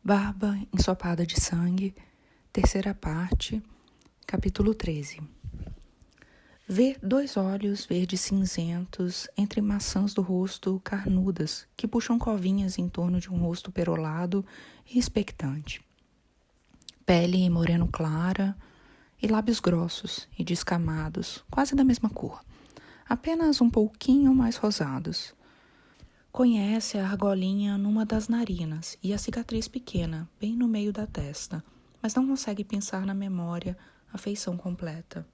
Barba ensopada de sangue, terceira parte, capítulo 13. Vê 2 olhos verdes cinzentos entre maçãs do rosto carnudas que puxam covinhas em torno de um rosto perolado e expectante. Pele moreno clara e lábios grossos e descamados, quase da mesma cor, apenas um pouquinho mais rosados. Conhece a argolinha numa das narinas e a cicatriz pequena, bem no meio da testa, mas não consegue pensar na memória a feição completa.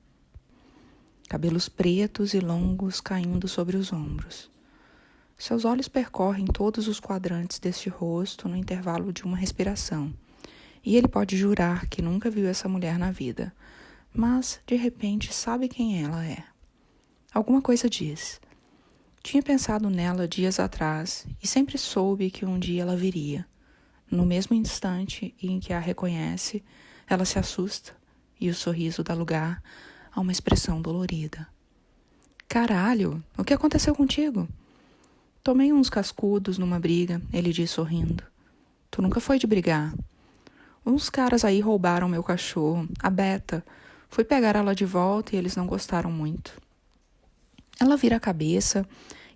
Cabelos pretos e longos caindo sobre os ombros. Seus olhos percorrem todos os quadrantes deste rosto no intervalo de uma respiração, e ele pode jurar que nunca viu essa mulher na vida, mas, de repente, sabe quem ela é. Alguma coisa diz. Tinha pensado nela dias atrás e sempre soube que um dia ela viria. No mesmo instante em que a reconhece, ela se assusta e o sorriso dá lugar a uma expressão dolorida. Caralho, o que aconteceu contigo? Tomei uns cascudos numa briga, ele disse sorrindo. Tu nunca foi de brigar. Uns caras aí roubaram meu cachorro, a Beta. Fui pegar ela de volta e eles não gostaram muito. Ela vira a cabeça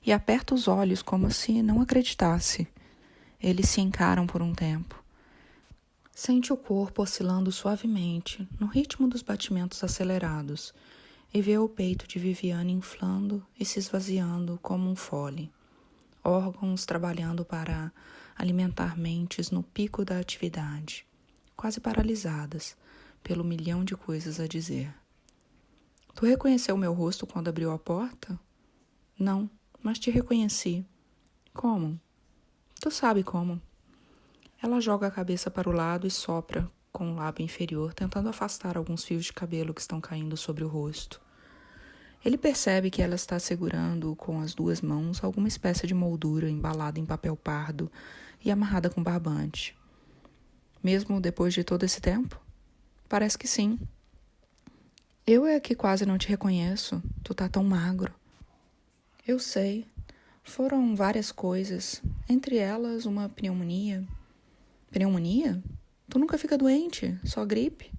e aperta os olhos como se não acreditasse. Eles se encaram por um tempo. Sente o corpo oscilando suavemente, no ritmo dos batimentos acelerados, e vê o peito de Viviane inflando e se esvaziando como um fole. Órgãos trabalhando para alimentar mentes no pico da atividade, quase paralisadas pelo milhão de coisas a dizer. Tu reconheceu meu rosto quando abriu a porta? Não, mas te reconheci. Como? Tu sabe como. Ela joga a cabeça para o lado e sopra com o lábio inferior, tentando afastar alguns fios de cabelo que estão caindo sobre o rosto. Ele percebe que ela está segurando com as 2 mãos alguma espécie de moldura embalada em papel pardo e amarrada com barbante. Mesmo depois de todo esse tempo? Parece que sim. Eu é que quase não te reconheço. Tu tá tão magro. Eu sei. Foram várias coisas, entre elas uma pneumonia. Pneumonia? Tu nunca fica doente, só gripe.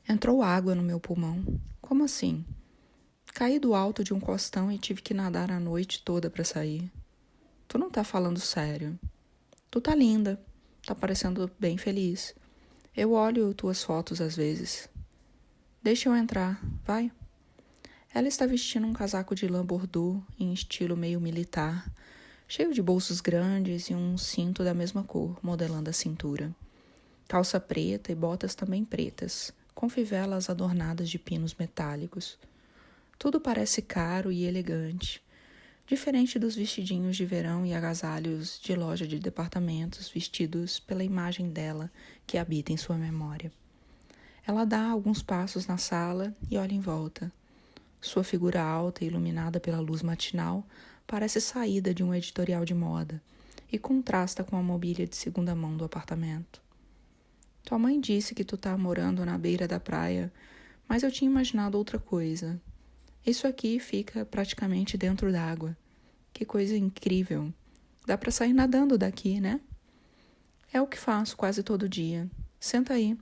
Entrou água no meu pulmão. Como assim? Caí do alto de um costão e tive que nadar a noite toda para sair. Tu não tá falando sério. Tu tá linda, tá parecendo bem feliz. Eu olho tuas fotos às vezes. Deixa eu entrar, vai. Ela está vestindo um casaco de lã bordô em estilo meio militar, cheio de bolsos grandes e um cinto da mesma cor, modelando a cintura. Calça preta e botas também pretas, com fivelas adornadas de pinos metálicos. Tudo parece caro e elegante, diferente dos vestidinhos de verão e agasalhos de loja de departamentos vestidos pela imagem dela que habita em sua memória. Ela dá alguns passos na sala e olha em volta. Sua figura alta e iluminada pela luz matinal parece saída de um editorial de moda e contrasta com a mobília de segunda mão do apartamento. Tua mãe disse que tu tá morando na beira da praia, mas eu tinha imaginado outra coisa. Isso aqui fica praticamente dentro d'água. Que coisa incrível. Dá pra sair nadando daqui, né? É o que faço quase todo dia. Senta aí.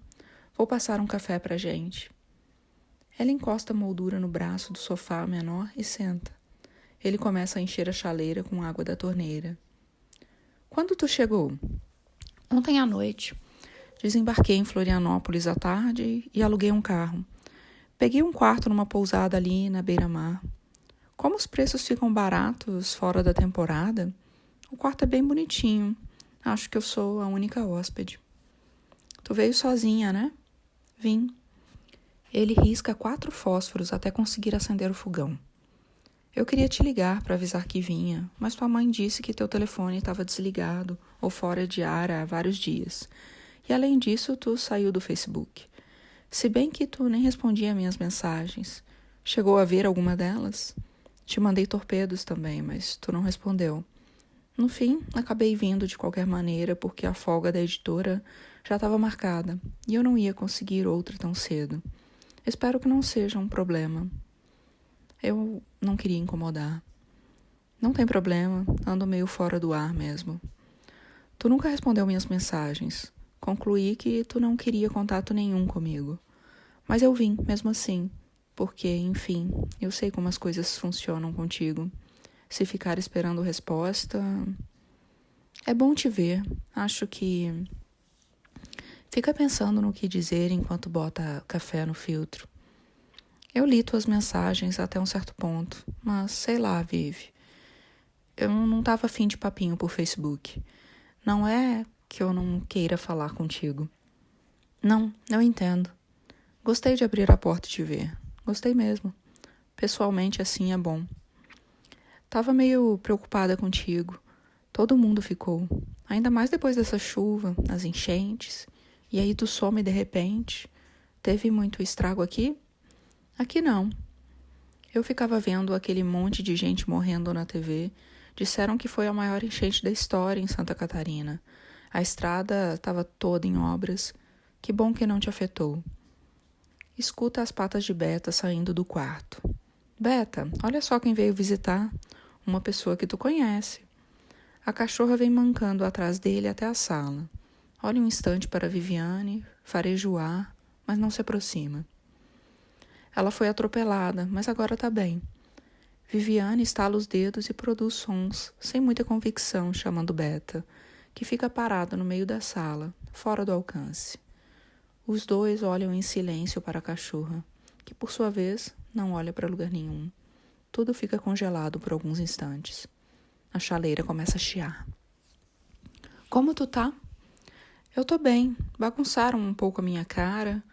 Vou passar um café pra gente. Ela encosta a moldura no braço do sofá menor e senta. Ele começa a encher a chaleira com água da torneira. Quando tu chegou? Ontem à noite. Desembarquei em Florianópolis à tarde e aluguei um carro. Peguei um quarto numa pousada ali na beira-mar. Como os preços ficam baratos fora da temporada, o quarto é bem bonitinho. Acho que eu sou a única hóspede. Tu veio sozinha, né? Vim. Ele risca 4 fósforos até conseguir acender o fogão. Eu queria te ligar para avisar que vinha, mas tua mãe disse que teu telefone estava desligado ou fora de ar há vários dias. E além disso, tu saiu do Facebook. Se bem que tu nem respondia minhas mensagens. Chegou a ver alguma delas? Te mandei torpedos também, mas tu não respondeu. No fim, acabei vindo de qualquer maneira porque a folga da editora já estava marcada e eu não ia conseguir outra tão cedo. Espero que não seja um problema. Eu não queria incomodar. Não tem problema, ando meio fora do ar mesmo. Tu nunca respondeu minhas mensagens. Concluí que tu não queria contato nenhum comigo. Mas eu vim, mesmo assim, porque, enfim, eu sei como as coisas funcionam contigo. Se ficar esperando resposta... É bom te ver. Acho que... Fica pensando no que dizer enquanto bota café no filtro. Eu li tuas mensagens até um certo ponto, mas sei lá, Vivi. Eu não tava afim de papinho por Facebook. Não é que eu não queira falar contigo. Não, eu entendo. Gostei de abrir a porta e te ver. Gostei mesmo. Pessoalmente, assim é bom. Tava meio preocupada contigo. Todo mundo ficou. Ainda mais depois dessa chuva, as enchentes. E aí tu some de repente. Teve muito estrago aqui? Aqui não. Eu ficava vendo aquele monte de gente morrendo na TV. Disseram que foi a maior enchente da história em Santa Catarina. A estrada estava toda em obras. Que bom que não te afetou. Escuta as patas de Beta saindo do quarto. Beta, olha só quem veio visitar. Uma pessoa que tu conhece. A cachorra vem mancando atrás dele até a sala. Olha um instante para Viviane, fareja o ar, mas não se aproxima. Ela foi atropelada, mas agora está bem. Viviane estala os dedos e produz sons, sem muita convicção, chamando Beta, que fica parada no meio da sala, fora do alcance. Os dois olham em silêncio para a cachorra, que por sua vez não olha para lugar nenhum. Tudo fica congelado por alguns instantes. A chaleira começa a chiar. Como tu tá? Eu tô bem. Bagunçaram um pouco a minha cara.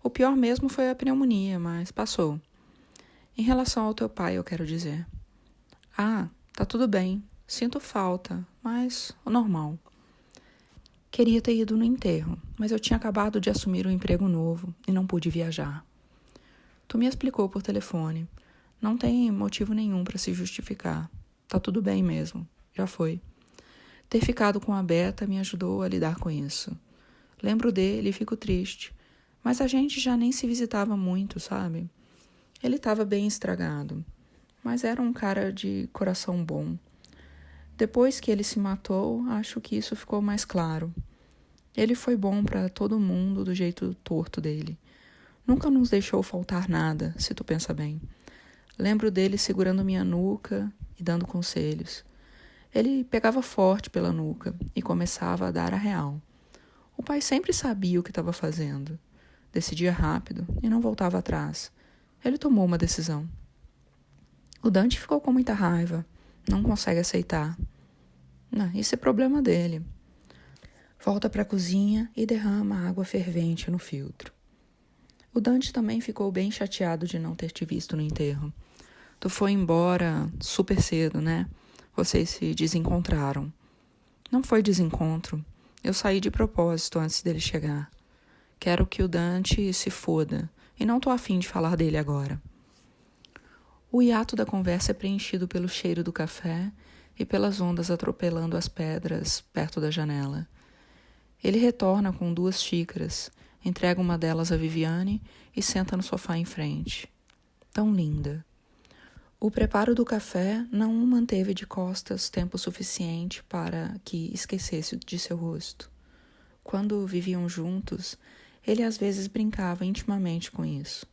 O pior mesmo foi a pneumonia, mas passou. Em relação ao teu pai, eu quero dizer. Ah, tá tudo bem. Sinto falta, mas o normal. Queria ter ido no enterro, mas eu tinha acabado de assumir um emprego novo e não pude viajar. Tu me explicou por telefone. Não tem motivo nenhum para se justificar. Tá tudo bem mesmo. Já foi. Ter ficado com a Beta me ajudou a lidar com isso. Lembro dele e fico triste. Mas a gente já nem se visitava muito, sabe? Ele estava bem estragado. Mas era um cara de coração bom. Depois que ele se matou, acho que isso ficou mais claro. Ele foi bom para todo mundo do jeito torto dele. Nunca nos deixou faltar nada, se tu pensa bem. Lembro dele segurando minha nuca e dando conselhos. Ele pegava forte pela nuca e começava a dar a real. O pai sempre sabia o que estava fazendo. Decidia rápido e não voltava atrás. Ele tomou uma decisão. O Dante ficou com muita raiva. Não consegue aceitar. Não, isso é problema dele. Volta para a cozinha e derrama água fervente no filtro. O Dante também ficou bem chateado de não ter te visto no enterro. Tu foi embora super cedo, né? Vocês se desencontraram. Não foi desencontro. Eu saí de propósito antes dele chegar. Quero que o Dante se foda. E não tô afim de falar dele agora. O hiato da conversa é preenchido pelo cheiro do café e pelas ondas atropelando as pedras perto da janela. Ele retorna com 2 xícaras, entrega uma delas a Viviane e senta no sofá em frente. Tão linda. O preparo do café não o manteve de costas tempo suficiente para que esquecesse de seu rosto. Quando viviam juntos, ele às vezes brincava intimamente com isso,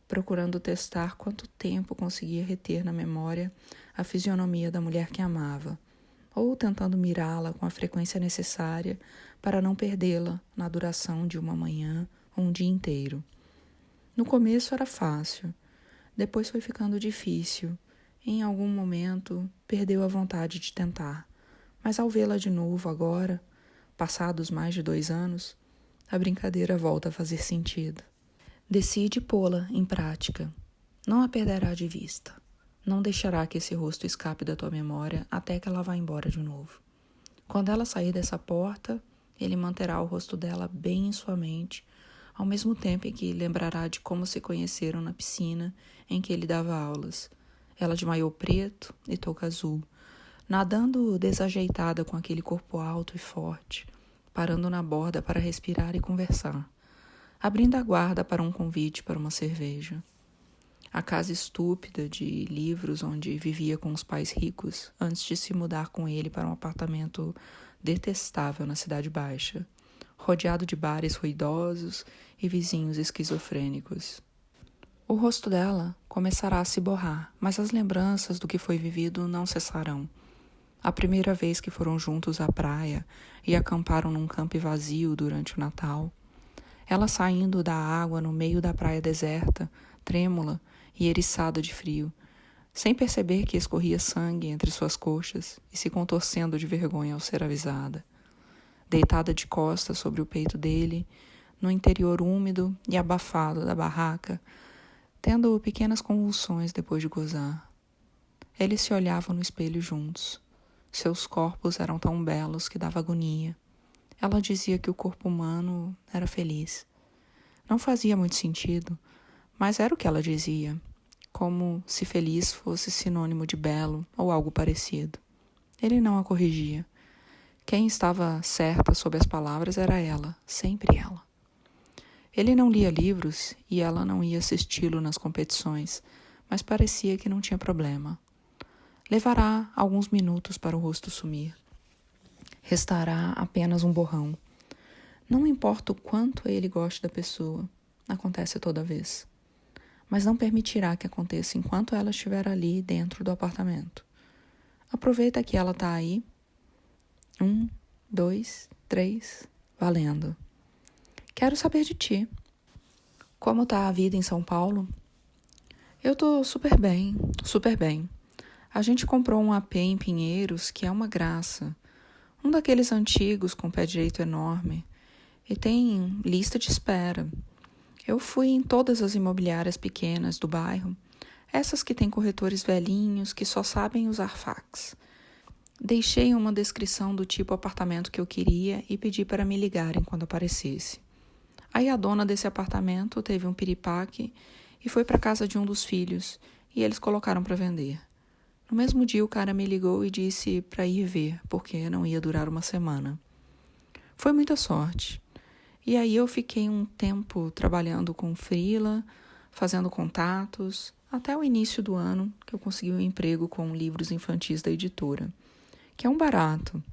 procurando testar quanto tempo conseguia reter na memória a fisionomia da mulher que amava, ou tentando mirá-la com a frequência necessária para não perdê-la na duração de uma manhã ou um dia inteiro. No começo era fácil, depois foi ficando difícil, e em algum momento perdeu a vontade de tentar, mas ao vê-la de novo agora, passados mais de 2 anos, a brincadeira volta a fazer sentido. Decide pô-la em prática. Não a perderá de vista. Não deixará que esse rosto escape da tua memória até que ela vá embora de novo. Quando ela sair dessa porta, ele manterá o rosto dela bem em sua mente, ao mesmo tempo em que lembrará de como se conheceram na piscina em que ele dava aulas. Ela de maiô preto e touca azul, nadando desajeitada com aquele corpo alto e forte, parando na borda para respirar e conversar, abrindo a guarda para um convite para uma cerveja. A casa estúpida de livros onde vivia com os pais ricos antes de se mudar com ele para um apartamento detestável na Cidade Baixa, rodeado de bares ruidosos e vizinhos esquizofrênicos. O rosto dela começará a se borrar, mas as lembranças do que foi vivido não cessarão. A primeira vez que foram juntos à praia e acamparam num campo vazio durante o Natal. Ela saindo da água no meio da praia deserta, trêmula e eriçada de frio, sem perceber que escorria sangue entre suas coxas e se contorcendo de vergonha ao ser avisada. Deitada de costas sobre o peito dele, no interior úmido e abafado da barraca, tendo pequenas convulsões depois de gozar. Eles se olhavam no espelho juntos. Seus corpos eram tão belos que dava agonia. Ela dizia que o corpo humano era feliz. Não fazia muito sentido, mas era o que ela dizia, como se feliz fosse sinônimo de belo ou algo parecido. Ele não a corrigia. Quem estava certa sobre as palavras era ela, sempre ela. Ele não lia livros e ela não ia assisti-lo nas competições, mas parecia que não tinha problema. Levará alguns minutos para o rosto sumir. Restará apenas um borrão. Não importa o quanto ele goste da pessoa, acontece toda vez. Mas não permitirá que aconteça enquanto ela estiver ali dentro do apartamento. Aproveita que ela está aí. 1, 2, 3, valendo. Quero saber de ti. Como está a vida em São Paulo? Eu tô super bem, super bem. A gente comprou um AP em Pinheiros que é uma graça. Um daqueles antigos com pé direito enorme. E tem lista de espera. Eu fui em todas as imobiliárias pequenas do bairro. Essas que têm corretores velhinhos que só sabem usar fax. Deixei uma descrição do tipo apartamento que eu queria e pedi para me ligarem quando aparecesse. Aí a dona desse apartamento teve um piripaque e foi para casa de um dos filhos e eles colocaram para vender. No mesmo dia o cara me ligou e disse para ir ver, porque não ia durar uma semana. Foi muita sorte. E aí eu fiquei um tempo trabalhando com freela, fazendo contatos, até o início do ano que eu consegui um emprego com livros infantis da editora, que é um barato.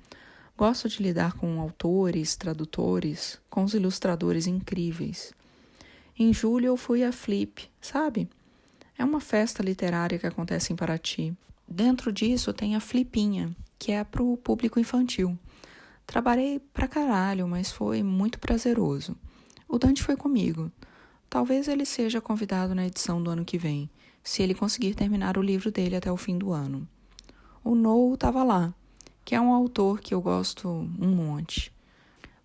Gosto de lidar com autores, tradutores, com os ilustradores incríveis. Em julho eu fui à Flip, sabe? É uma festa literária que acontece em Paraty. Dentro disso tem a Flipinha, que é para o público infantil. Trabalhei pra caralho, mas foi muito prazeroso. O Dante foi comigo. Talvez ele seja convidado na edição do ano que vem, se ele conseguir terminar o livro dele até o fim do ano. O Noel estava lá, que é um autor que eu gosto um monte.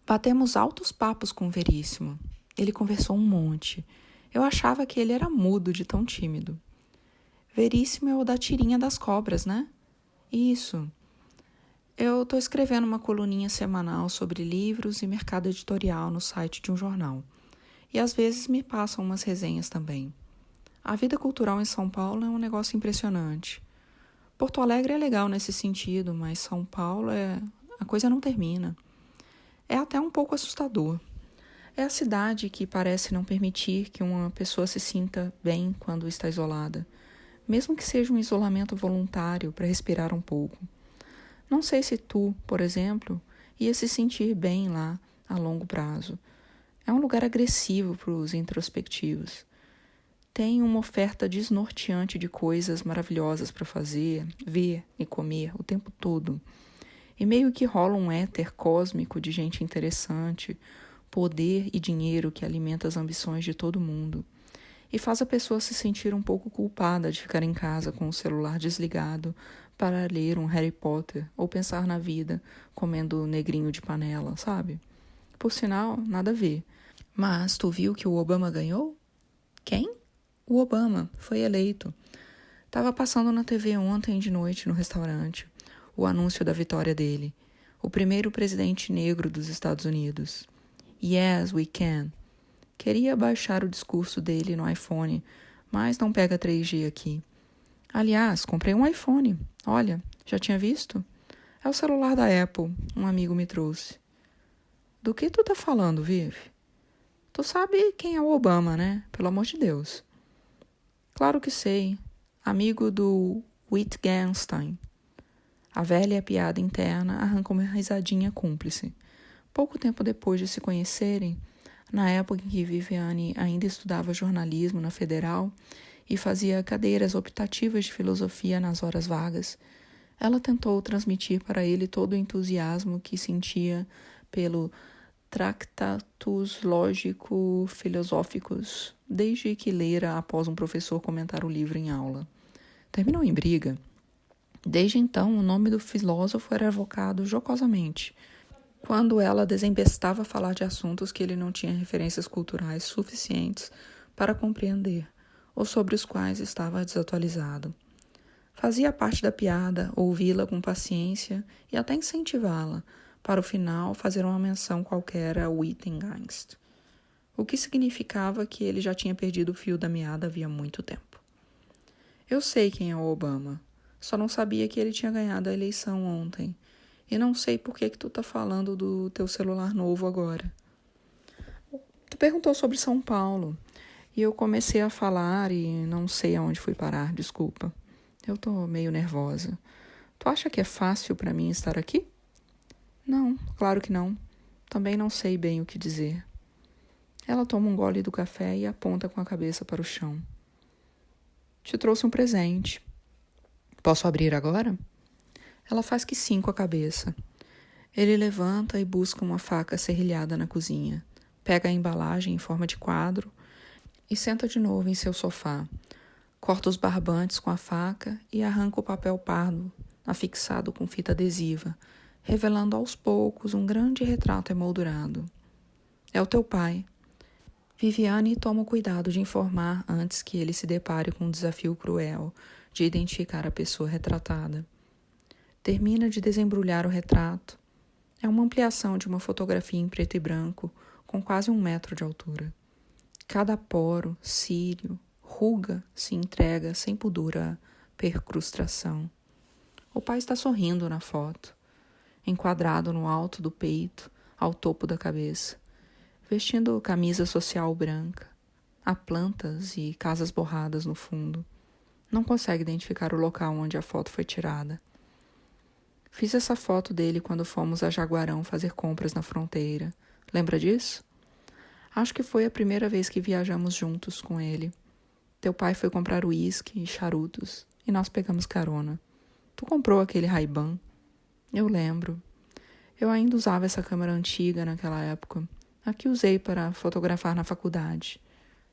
Batemos altos papos com o Veríssimo. Ele conversou um monte. Eu achava que ele era mudo de tão tímido. Veríssimo é o da tirinha das cobras, né? Isso. Eu estou escrevendo uma coluninha semanal sobre livros e mercado editorial no site de um jornal. E às vezes me passam umas resenhas também. A vida cultural em São Paulo é um negócio impressionante. Porto Alegre é legal nesse sentido, mas São Paulo a coisa não termina. É até um pouco assustador. É a cidade que parece não permitir que uma pessoa se sinta bem quando está isolada, mesmo que seja um isolamento voluntário para respirar um pouco. Não sei se tu, por exemplo, ia se sentir bem lá a longo prazo. É um lugar agressivo para os introspectivos. Tem uma oferta desnorteante de coisas maravilhosas para fazer, ver e comer o tempo todo. E meio que rola um éter cósmico de gente interessante, poder e dinheiro que alimenta as ambições de todo mundo. E faz a pessoa se sentir um pouco culpada de ficar em casa com o celular desligado para ler um Harry Potter ou pensar na vida comendo negrinho de panela, sabe? Por sinal, nada a ver. Mas tu viu que o Obama ganhou? Quem? O Obama foi eleito. Tava passando na TV ontem de noite no restaurante o anúncio da vitória dele. O primeiro presidente negro dos Estados Unidos. Yes, we can. Queria baixar o discurso dele no iPhone, mas não pega 3G aqui. Aliás, comprei um iPhone. Olha, já tinha visto? É o celular da Apple, um amigo me trouxe. Do que tu tá falando, Viv? Tu sabe quem é o Obama, né? Pelo amor de Deus. Claro que sei. Amigo do Wittgenstein. A velha piada interna arranca uma risadinha cúmplice. Pouco tempo depois de se conhecerem, na época em que Viviane ainda estudava jornalismo na Federal e fazia cadeiras optativas de filosofia nas horas vagas, ela tentou transmitir para ele todo o entusiasmo que sentia pelo Tractatus Lógico-Filosóficos, desde que lera após um professor comentar o livro em aula. Terminou em briga. Desde então, o nome do filósofo era evocado jocosamente, quando ela desembestava a falar de assuntos que ele não tinha referências culturais suficientes para compreender, ou sobre os quais estava desatualizado. Fazia parte da piada ouvi-la com paciência e até incentivá-la, para o final fazer uma menção qualquer a Wittgenstein, o que significava que ele já tinha perdido o fio da meada havia muito tempo. Eu sei quem é o Obama, só não sabia que ele tinha ganhado a eleição ontem, e não sei por que tu tá falando do teu celular novo agora. Tu perguntou sobre São Paulo, e eu comecei a falar e não sei aonde fui parar, desculpa. Eu tô meio nervosa. Tu acha que é fácil para mim estar aqui? Não, claro que não. Também não sei bem o que dizer. Ela toma um gole do café e aponta com a cabeça para o chão. Te trouxe um presente. Posso abrir agora? Ela faz que sim com a cabeça. Ele levanta e busca uma faca serrilhada na cozinha. Pega a embalagem em forma de quadro e senta de novo em seu sofá. Corta os barbantes com a faca e arranca o papel pardo, afixado com fita adesiva, revelando aos poucos um grande retrato emoldurado. É o teu pai. Viviane toma o cuidado de informar antes que ele se depare com um desafio cruel de identificar a pessoa retratada. Termina de desembrulhar o retrato. É uma ampliação de uma fotografia em preto e branco, com quase 1 metro de altura. Cada poro, cílio, ruga se entrega sem pudor à percrustação. O pai está sorrindo na foto, enquadrado no alto do peito, ao topo da cabeça, vestindo camisa social branca. Há plantas e casas borradas no fundo. Não consegue identificar o local onde a foto foi tirada. Fiz essa foto dele quando fomos a Jaguarão fazer compras na fronteira. Lembra disso? Acho que foi a primeira vez que viajamos juntos com ele. Teu pai foi comprar uísque e charutos e nós pegamos carona. Tu comprou aquele Ray-Ban? Eu lembro. Eu ainda usava essa câmera antiga naquela época. A que usei para fotografar na faculdade.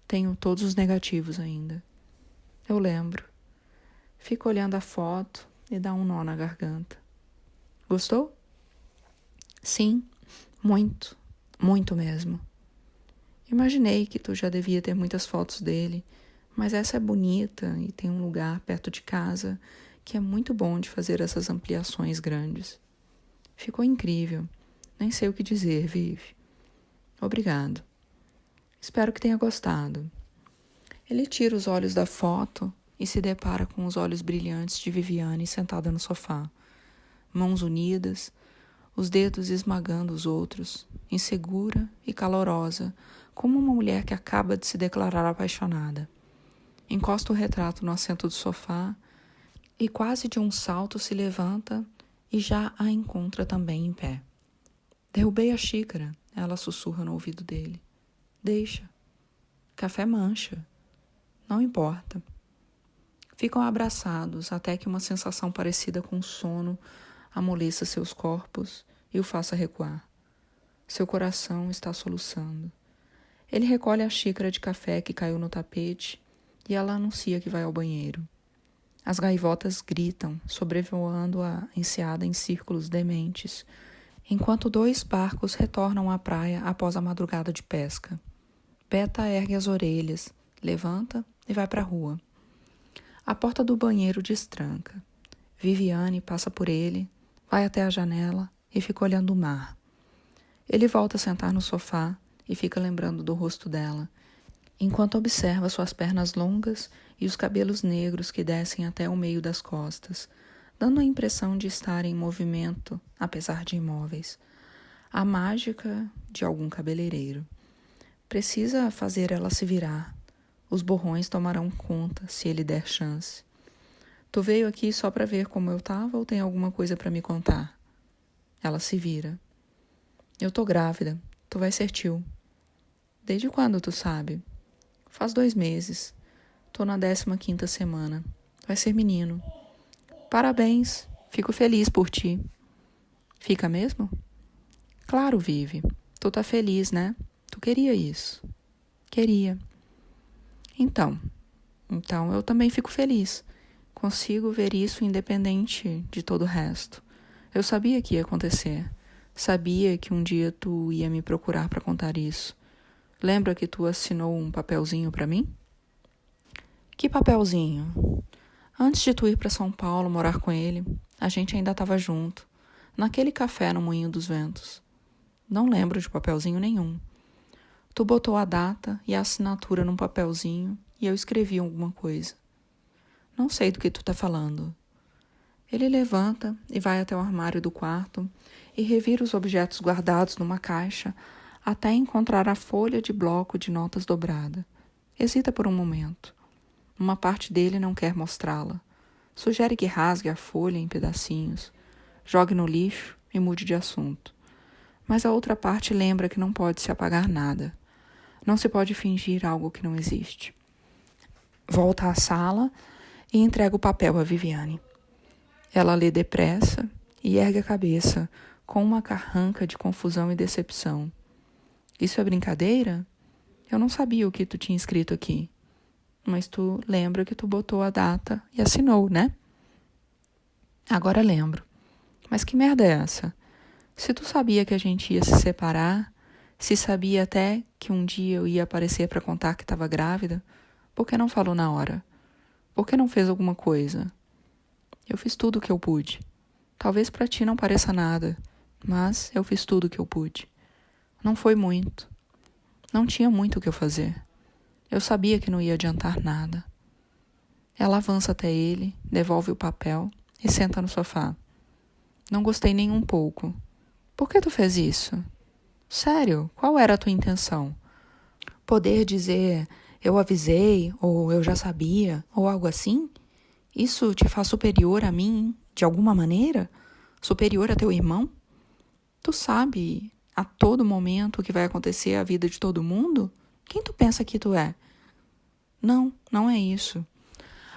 Tenho todos os negativos ainda. Eu lembro. Fico olhando a foto e dá um nó na garganta. Gostou? Sim, muito, muito mesmo. Imaginei que tu já devia ter muitas fotos dele, mas essa é bonita e tem um lugar perto de casa que é muito bom de fazer essas ampliações grandes. Ficou incrível. Nem sei o que dizer, Vivi. Obrigado. Espero que tenha gostado. Ele tira os olhos da foto e se depara com os olhos brilhantes de Viviane sentada no sofá. Mãos unidas, os dedos esmagando os outros, insegura e calorosa, como uma mulher que acaba de se declarar apaixonada. Encosta o retrato no assento do sofá e quase de um salto se levanta e já a encontra também em pé. Derrubei a xícara, ela sussurra no ouvido dele. Deixa. Café mancha. Não importa. Ficam abraçados até que uma sensação parecida com sono amoleça seus corpos e o faça recuar. Seu coração está soluçando. Ele recolhe a xícara de café que caiu no tapete e ela anuncia que vai ao banheiro. As gaivotas gritam, sobrevoando a enseada em círculos dementes, enquanto 2 barcos retornam à praia após a madrugada de pesca. Beta ergue as orelhas, levanta e vai para a rua. A porta do banheiro destranca. Viviane passa por ele, vai até a janela e fica olhando o mar. Ele volta a sentar no sofá e fica lembrando do rosto dela, enquanto observa suas pernas longas e os cabelos negros que descem até o meio das costas, dando a impressão de estar em movimento, apesar de imóveis. A mágica de algum cabeleireiro. Precisa fazer ela se virar. Os borrões tomarão conta, se ele der chance. Tu veio aqui só para ver como eu tava ou tem alguma coisa para me contar? Ela se vira. Eu tô grávida. Tu vai ser tio. Desde quando tu sabe? Faz 2 meses. Tô na 15ª semana. Vai ser menino. Parabéns. Fico feliz por ti. Fica mesmo? Claro, Vive. Tu tá feliz, né? Tu queria isso. Queria. Então eu também fico feliz. Consigo ver isso independente de todo o resto. Eu sabia que ia acontecer. Sabia que um dia tu ia me procurar para contar isso. Lembra que tu assinou um papelzinho para mim? Que papelzinho? Antes de tu ir para São Paulo morar com ele, a gente ainda estava junto, naquele café no Moinho dos Ventos. Não lembro de papelzinho nenhum. Tu botou a data e a assinatura num papelzinho e eu escrevi alguma coisa. Não sei do que tu tá falando. Ele levanta e vai até o armário do quarto e revira os objetos guardados numa caixa até encontrar a folha de bloco de notas dobrada. Hesita por um momento. Uma parte dele não quer mostrá-la. Sugere que rasgue a folha em pedacinhos, jogue no lixo e mude de assunto. Mas a outra parte lembra que não pode se apagar nada. Não se pode fingir algo que não existe. Volta à sala e entrega o papel a Viviane. Ela lê depressa e ergue a cabeça com uma carranca de confusão e decepção. Isso é brincadeira? Eu não sabia o que tu tinha escrito aqui. Mas tu lembra que tu botou a data e assinou, né? Agora lembro. Mas que merda é essa? Se tu sabia que a gente ia se separar, se sabia até que um dia eu ia aparecer para contar que estava grávida, por que não falou na hora? Por que não fez alguma coisa? Eu fiz tudo o que eu pude. Talvez para ti não pareça nada, mas eu fiz tudo o que eu pude. Não foi muito. Não tinha muito o que eu fazer. Eu sabia que não ia adiantar nada. Ela avança até ele, devolve o papel e senta no sofá. Não gostei nem um pouco. Por que tu fez isso? Sério, qual era a tua intenção? Poder dizer eu avisei, ou eu já sabia, ou algo assim? Isso te faz superior a mim, de alguma maneira? Superior a teu irmão? Tu sabe a todo momento o que vai acontecer à vida de todo mundo? Quem tu pensa que tu é? Não, não é isso.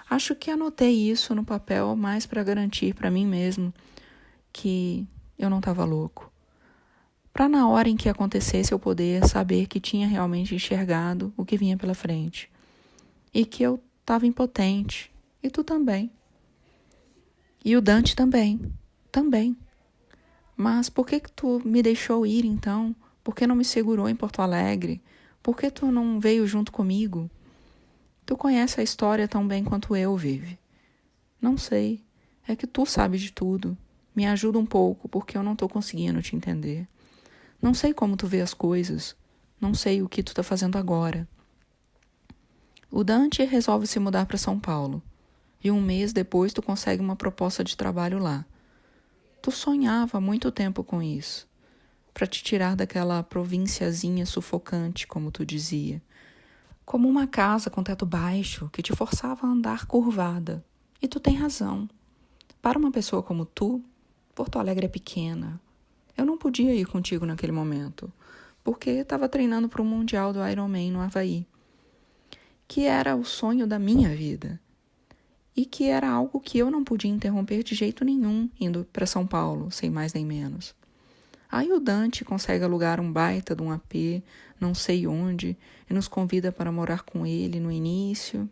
Acho que anotei isso no papel mais para garantir para mim mesmo que eu não estava louco. Para na hora em que acontecesse eu poder saber que tinha realmente enxergado o que vinha pela frente. E que eu estava impotente. E tu também. E o Dante também. Também. Mas por que tu me deixou ir então? Por que não me segurou em Porto Alegre? Por que tu não veio junto comigo? Tu conhece a história tão bem quanto eu, Vive. Não sei. É que tu sabe de tudo. Me ajuda um pouco, porque eu não estou conseguindo te entender. Não sei como tu vê as coisas. Não sei o que tu tá fazendo agora. O Dante resolve se mudar para São Paulo. E 1 mês depois tu consegue uma proposta de trabalho lá. Tu sonhava há muito tempo com isso. Para te tirar daquela provinciazinha sufocante, como tu dizia. Como uma casa com teto baixo que te forçava a andar curvada. E tu tem razão. Para uma pessoa como tu, Porto Alegre é pequena. Eu não podia ir contigo naquele momento, porque estava treinando para o Mundial do Ironman no Havaí, que era o sonho da minha vida, e que era algo que eu não podia interromper de jeito nenhum indo para São Paulo, sem mais nem menos. Aí o Dante consegue alugar um baita de um AP, não sei onde, e nos convida para morar com ele no início.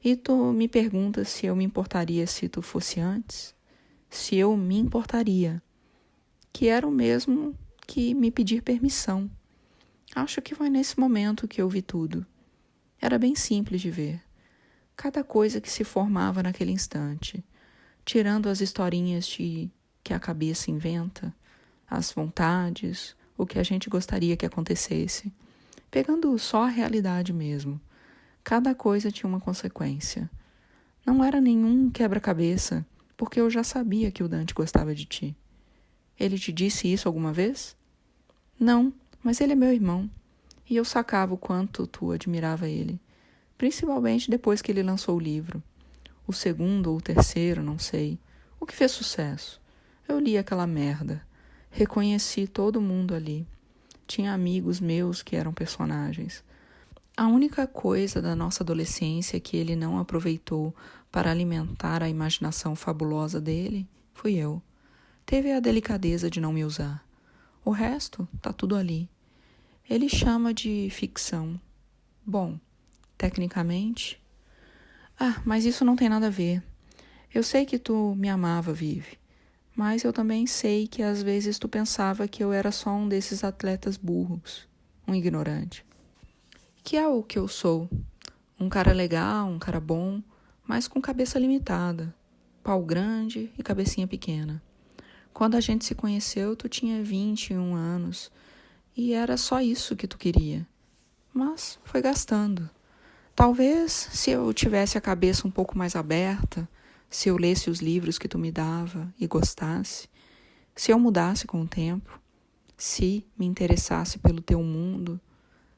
E tu me pergunta se eu me importaria se tu fosse antes, se eu me importaria. Que era o mesmo que me pedir permissão. Acho que foi nesse momento que eu vi tudo. Era bem simples de ver. Cada coisa que se formava naquele instante, tirando as historinhas que a cabeça inventa, as vontades, o que a gente gostaria que acontecesse, pegando só a realidade mesmo. Cada coisa tinha uma consequência. Não era nenhum quebra-cabeça, porque eu já sabia que o Dante gostava de ti. Ele te disse isso alguma vez? Não, mas ele é meu irmão. E eu sacava o quanto tu admirava ele. Principalmente depois que ele lançou o livro. O segundo ou o terceiro, não sei. O que fez sucesso. Eu li aquela merda. Reconheci todo mundo ali. Tinha amigos meus que eram personagens. A única coisa da nossa adolescência que ele não aproveitou para alimentar a imaginação fabulosa dele fui eu. Teve a delicadeza de não me usar. O resto tá tudo ali. Ele chama de ficção. Bom, tecnicamente. Mas isso não tem nada a ver. Eu sei que tu me amava, Vivi. Mas eu também sei que às vezes tu pensava que eu era só um desses atletas burros, um ignorante. Que é o que eu sou. Um cara legal, um cara bom, mas com cabeça limitada, pau grande e cabecinha pequena. Quando a gente se conheceu, tu tinha 21 anos e era só isso que tu queria. Mas foi gastando. Talvez se eu tivesse a cabeça um pouco mais aberta, se eu lesse os livros que tu me dava e gostasse, se eu mudasse com o tempo, se me interessasse pelo teu mundo,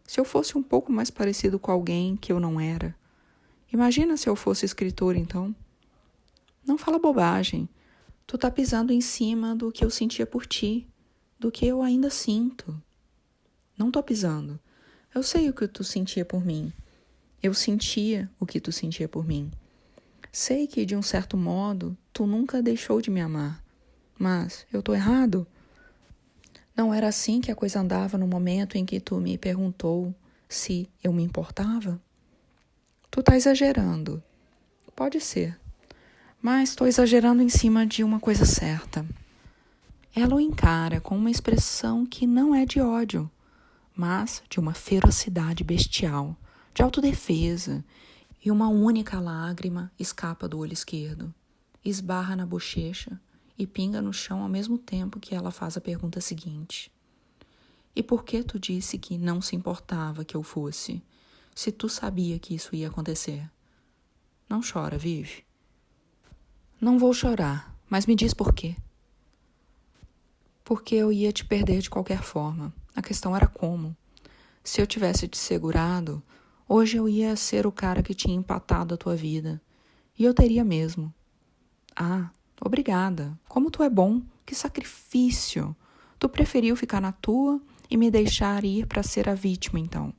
se eu fosse um pouco mais parecido com alguém que eu não era. Imagina se eu fosse escritor, então. Não fala bobagem. Tu tá pisando em cima do que eu sentia por ti, do que eu ainda sinto. Não tô pisando. Eu sei o que tu sentia por mim. Eu sentia o que tu sentia por mim. Sei que, de um certo modo, tu nunca deixou de me amar. Mas eu tô errado? Não era assim que a coisa andava no momento em que tu me perguntou se eu me importava? Tu tá exagerando. Pode ser. Mas estou exagerando em cima de uma coisa certa. Ela o encara com uma expressão que não é de ódio, mas de uma ferocidade bestial, de autodefesa, e uma única lágrima escapa do olho esquerdo, esbarra na bochecha e pinga no chão ao mesmo tempo que ela faz a pergunta seguinte. E por que tu disse que não se importava que eu fosse, se tu sabia que isso ia acontecer? Não chora, Vivi. Não vou chorar, mas me diz por quê. Porque eu ia te perder de qualquer forma. A questão era como. Se eu tivesse te segurado, hoje eu ia ser o cara que tinha empatado a tua vida. E eu teria mesmo. Obrigada. Como tu é bom. Que sacrifício. Tu preferiu ficar na tua e me deixar ir para ser a vítima, então.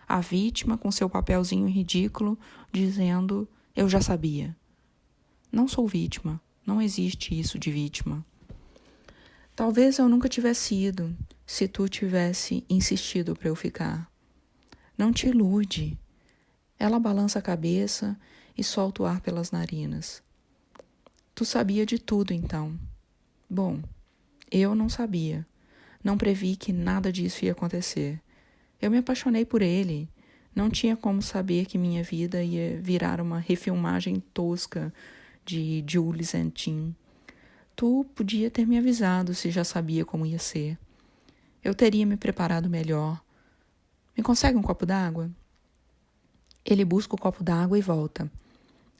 A vítima com seu papelzinho ridículo dizendo, eu já sabia. Não sou vítima. Não existe isso de vítima. Talvez eu nunca tivesse ido se tu tivesse insistido para eu ficar. Não te ilude. Ela balança a cabeça e solta o ar pelas narinas. Tu sabia de tudo, então. Bom, eu não sabia. Não previ que nada disso ia acontecer. Eu me apaixonei por ele. Não tinha como saber que minha vida ia virar uma refilmagem tosca de Jules and Tim. Tu podia ter me avisado se já sabia como ia ser. Eu teria me preparado melhor. Me consegue um copo d'água? Ele busca o copo d'água e volta.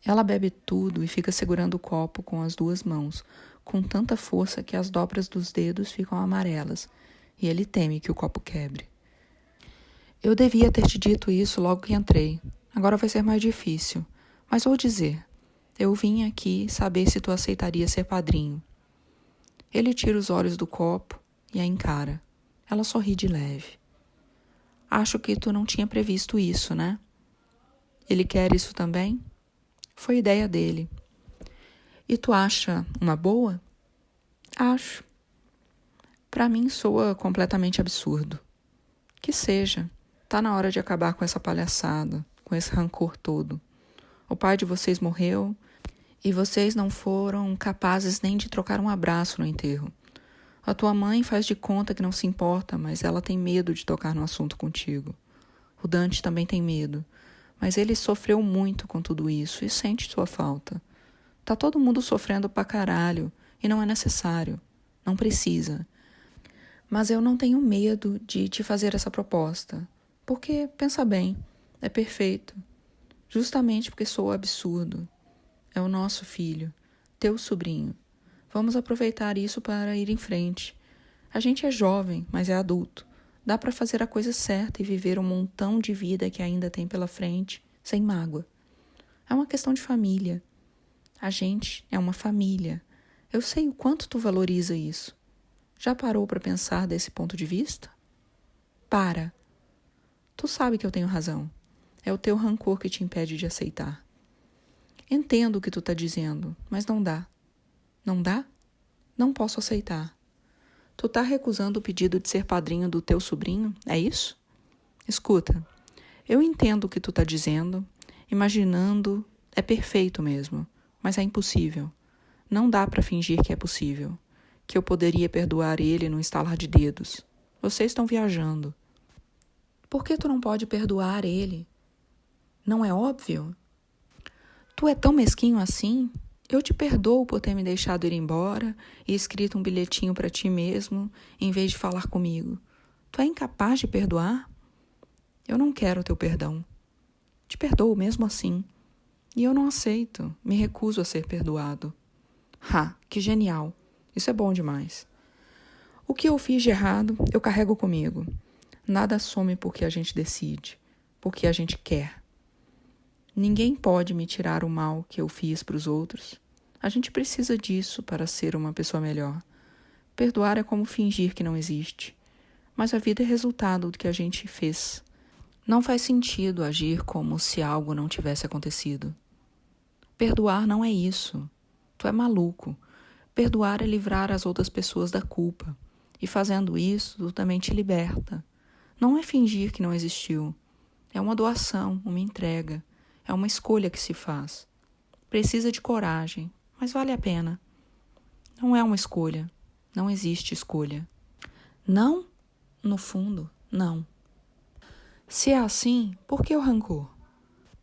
Ela bebe tudo e fica segurando o copo com as duas mãos, com tanta força que as dobras dos dedos ficam amarelas, e ele teme que o copo quebre. Eu devia ter te dito isso logo que entrei. Agora vai ser mais difícil. Mas vou dizer. Eu vim aqui saber se tu aceitaria ser padrinho. Ele tira os olhos do copo e a encara. Ela sorri de leve. Acho que tu não tinha previsto isso, né? Ele quer isso também? Foi ideia dele. E tu acha uma boa? Acho. Pra mim soa completamente absurdo. Que seja. Tá na hora de acabar com essa palhaçada, com esse rancor todo. O pai de vocês morreu e vocês não foram capazes nem de trocar um abraço no enterro. A tua mãe faz de conta que não se importa, mas ela tem medo de tocar no assunto contigo. O Dante também tem medo, mas ele sofreu muito com tudo isso e sente sua falta. Tá todo mundo sofrendo pra caralho e não é necessário, não precisa. Mas eu não tenho medo de te fazer essa proposta, porque, pensa bem, é perfeito. Justamente porque sou absurdo. É o nosso filho, teu sobrinho. Vamos aproveitar isso para ir em frente. A gente é jovem, mas é adulto. Dá para fazer a coisa certa e viver um montão de vida que ainda tem pela frente, sem mágoa. É uma questão de família. A gente é uma família. Eu sei o quanto tu valoriza isso. Já parou para pensar desse ponto de vista? Para. Tu sabe que eu tenho razão. É o teu rancor que te impede de aceitar. Entendo o que tu tá dizendo, mas não dá. Não dá? Não posso aceitar. Tu tá recusando o pedido de ser padrinho do teu sobrinho, é isso? Escuta, eu entendo o que tu tá dizendo, imaginando, é perfeito mesmo, mas é impossível. Não dá para fingir que é possível, que eu poderia perdoar ele num estalar de dedos. Vocês estão viajando. Por que tu não pode perdoar ele? Não é óbvio? Tu é tão mesquinho assim? Eu te perdoo por ter me deixado ir embora e escrito um bilhetinho para ti mesmo, em vez de falar comigo. Tu é incapaz de perdoar? Eu não quero teu perdão. Te perdoo mesmo assim. E eu não aceito, me recuso a ser perdoado. Que genial. Isso é bom demais. O que eu fiz de errado, eu carrego comigo. Nada some porque a gente decide, porque a gente quer. Ninguém pode me tirar o mal que eu fiz para os outros. A gente precisa disso para ser uma pessoa melhor. Perdoar é como fingir que não existe. Mas a vida é resultado do que a gente fez. Não faz sentido agir como se algo não tivesse acontecido. Perdoar não é isso. Tu é maluco. Perdoar é livrar as outras pessoas da culpa. E fazendo isso, tu também te liberta. Não é fingir que não existiu. É uma doação, uma entrega. É uma escolha que se faz. Precisa de coragem, mas vale a pena. Não é uma escolha. Não existe escolha. Não? No fundo, não. Se é assim, por que o rancor?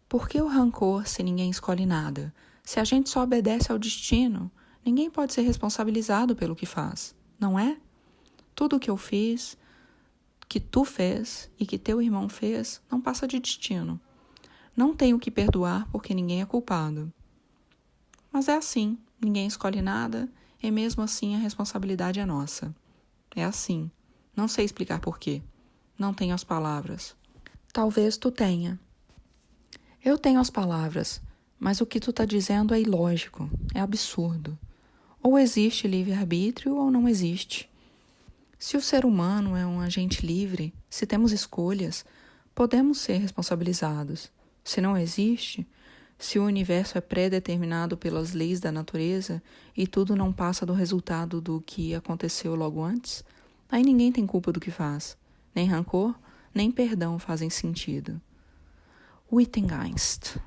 Por que o rancor se ninguém escolhe nada? Se a gente só obedece ao destino, ninguém pode ser responsabilizado pelo que faz, não é? Tudo o que eu fiz, que tu fez e que teu irmão fez, não passa de destino. Não tenho que perdoar porque ninguém é culpado. Mas é assim, ninguém escolhe nada e mesmo assim a responsabilidade é nossa. É assim. Não sei explicar por quê. Não tenho as palavras. Talvez tu tenha. Eu tenho as palavras, mas o que tu tá dizendo é ilógico, é absurdo. Ou existe livre-arbítrio ou não existe. Se o ser humano é um agente livre, se temos escolhas, podemos ser responsabilizados. Se não existe, se o universo é pré-determinado pelas leis da natureza e tudo não passa do resultado do que aconteceu logo antes, aí ninguém tem culpa do que faz. Nem rancor, nem perdão fazem sentido. Wittgenstein.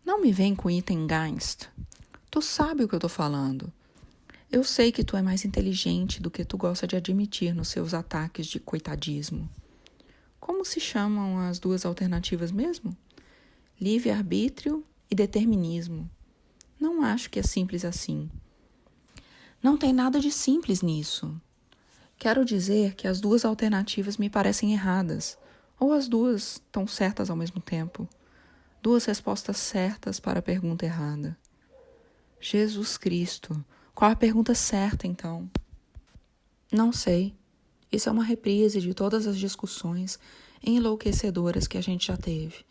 Não me vem com Wittgenstein. Tu sabe o que eu tô falando. Eu sei que tu é mais inteligente do que tu gosta de admitir nos seus ataques de coitadismo. Como se chamam as duas alternativas mesmo? Livre-arbítrio e determinismo. Não acho que é simples assim. Não tem nada de simples nisso. Quero dizer que as duas alternativas me parecem erradas, ou as duas estão certas ao mesmo tempo. Duas respostas certas para a pergunta errada. Jesus Cristo, qual a pergunta certa então? Não sei. Isso é uma reprise de todas as discussões enlouquecedoras que a gente já teve.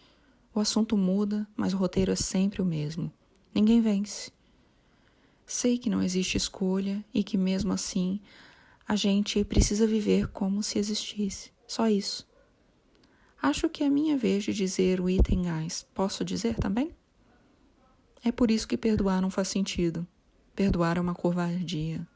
O assunto muda, mas o roteiro é sempre o mesmo. Ninguém vence. Sei que não existe escolha e que mesmo assim a gente precisa viver como se existisse. Só isso. Acho que é minha vez de dizer o item gás. Posso dizer também? É por isso que perdoar não faz sentido. Perdoar é uma covardia.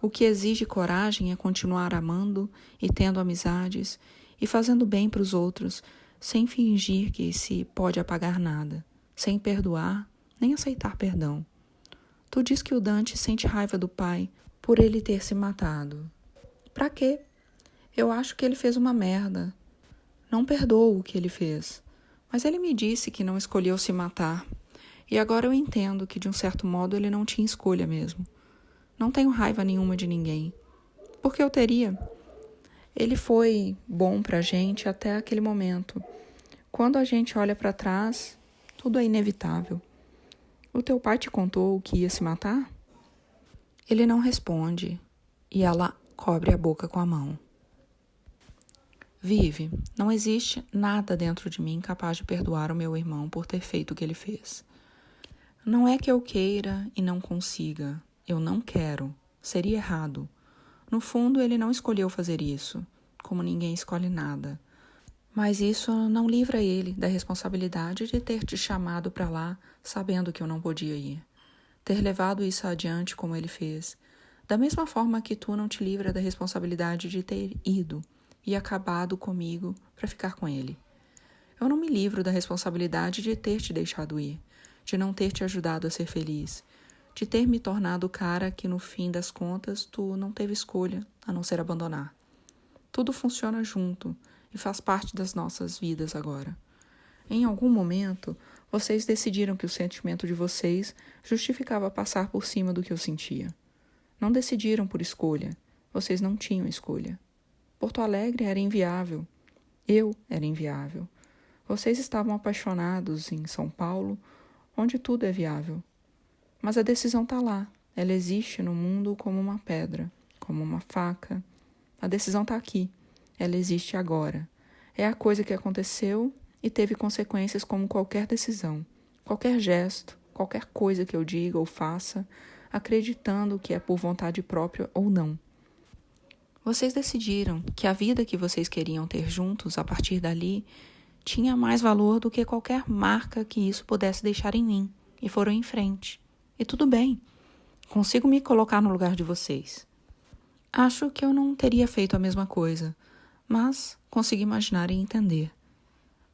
O que exige coragem é continuar amando e tendo amizades e fazendo bem para os outros, sem fingir que se pode apagar nada, sem perdoar, nem aceitar perdão. Tu diz que o Dante sente raiva do pai por ele ter se matado. Pra quê? Eu acho que ele fez uma merda. Não perdoo o que ele fez. Mas ele me disse que não escolheu se matar. E agora eu entendo que, de um certo modo, ele não tinha escolha mesmo. Não tenho raiva nenhuma de ninguém. Porque eu teria. Ele foi bom pra gente até aquele momento. Quando a gente olha pra trás, tudo é inevitável. O teu pai te contou o que ia se matar? Ele não responde. E ela cobre a boca com a mão. Vive, não existe nada dentro de mim capaz de perdoar o meu irmão por ter feito o que ele fez. Não é que eu queira e não consiga. Eu não quero. Seria errado. No fundo, ele não escolheu fazer isso, como ninguém escolhe nada. Mas isso não livra ele da responsabilidade de ter te chamado para lá sabendo que eu não podia ir. Ter levado isso adiante como ele fez. Da mesma forma que tu não te livra da responsabilidade de ter ido e acabado comigo para ficar com ele. Eu não me livro da responsabilidade de ter te deixado ir, de não ter te ajudado a ser feliz, de ter me tornado o cara que no fim das contas tu não teve escolha a não ser abandonar. Tudo funciona junto e faz parte das nossas vidas agora. Em algum momento, vocês decidiram que o sentimento de vocês justificava passar por cima do que eu sentia. Não decidiram por escolha. Vocês não tinham escolha. Porto Alegre era inviável. Eu era inviável. Vocês estavam apaixonados em São Paulo, onde tudo é viável. Mas a decisão está lá. Ela existe no mundo como uma pedra, como uma faca. A decisão está aqui. Ela existe agora. É a coisa que aconteceu e teve consequências como qualquer decisão, qualquer gesto, qualquer coisa que eu diga ou faça, acreditando que é por vontade própria ou não. Vocês decidiram que a vida que vocês queriam ter juntos a partir dali tinha mais valor do que qualquer marca que isso pudesse deixar em mim, e foram em frente. E tudo bem, consigo me colocar no lugar de vocês. Acho que eu não teria feito a mesma coisa, mas consegui imaginar e entender.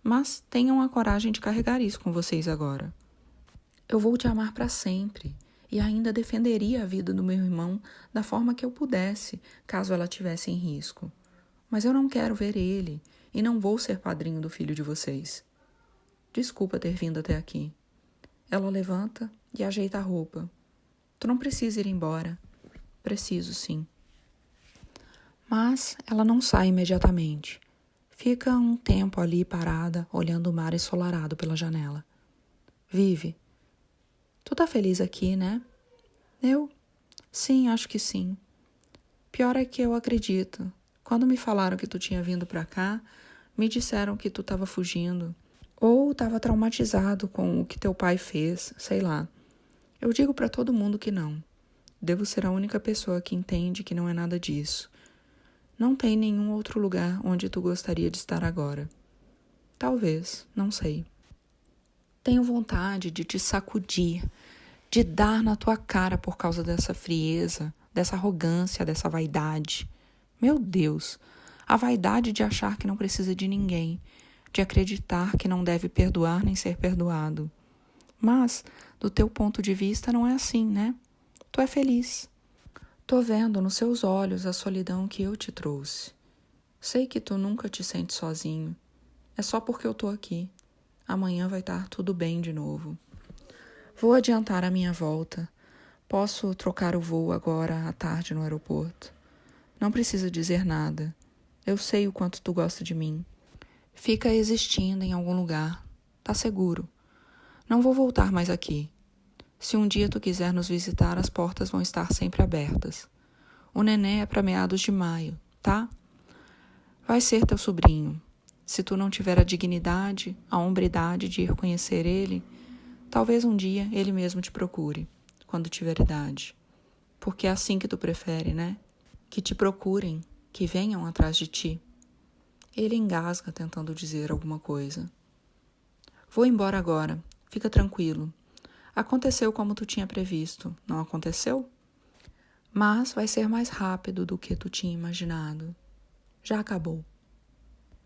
Mas tenham a coragem de carregar isso com vocês agora. Eu vou te amar para sempre e ainda defenderia a vida do meu irmão da forma que eu pudesse, caso ela tivesse em risco. Mas eu não quero ver ele e não vou ser padrinho do filho de vocês. Desculpa ter vindo até aqui. Ela levanta e ajeita a roupa. Tu não precisa ir embora. Preciso, sim. Mas ela não sai imediatamente. Fica um tempo ali parada, olhando o mar ensolarado pela janela. Vive. Tu tá feliz aqui, né? Eu? Sim, acho que sim. Pior é que eu acredito. Quando me falaram que tu tinha vindo pra cá, me disseram que tu tava fugindo. Ou tava traumatizado com o que teu pai fez, sei lá. Eu digo pra todo mundo que não. Devo ser a única pessoa que entende que não é nada disso. Não tem nenhum outro lugar onde tu gostaria de estar agora. Talvez, não sei. Tenho vontade de te sacudir, de dar na tua cara por causa dessa frieza, dessa arrogância, dessa vaidade. Meu Deus, a vaidade de achar que não precisa de ninguém, de acreditar que não deve perdoar nem ser perdoado. Mas, do teu ponto de vista, não é assim, né? Tu é feliz. Tô vendo nos seus olhos a solidão que eu te trouxe. Sei que tu nunca te sente sozinho. É só porque eu tô aqui. Amanhã vai estar tudo bem de novo. Vou adiantar a minha volta. Posso trocar o voo agora à tarde no aeroporto. Não precisa dizer nada. Eu sei o quanto tu gosta de mim. Fica existindo em algum lugar. Tá seguro. Não vou voltar mais aqui. Se um dia tu quiser nos visitar, as portas vão estar sempre abertas. O neném é para meados de maio, tá? Vai ser teu sobrinho. Se tu não tiver a dignidade, a hombridade de ir conhecer ele, talvez um dia ele mesmo te procure, quando tiver idade. Porque é assim que tu prefere, né? Que te procurem, que venham atrás de ti. Ele engasga tentando dizer alguma coisa. Vou embora agora, fica tranquilo. Aconteceu como tu tinha previsto, não aconteceu? Mas vai ser mais rápido do que tu tinha imaginado. Já acabou.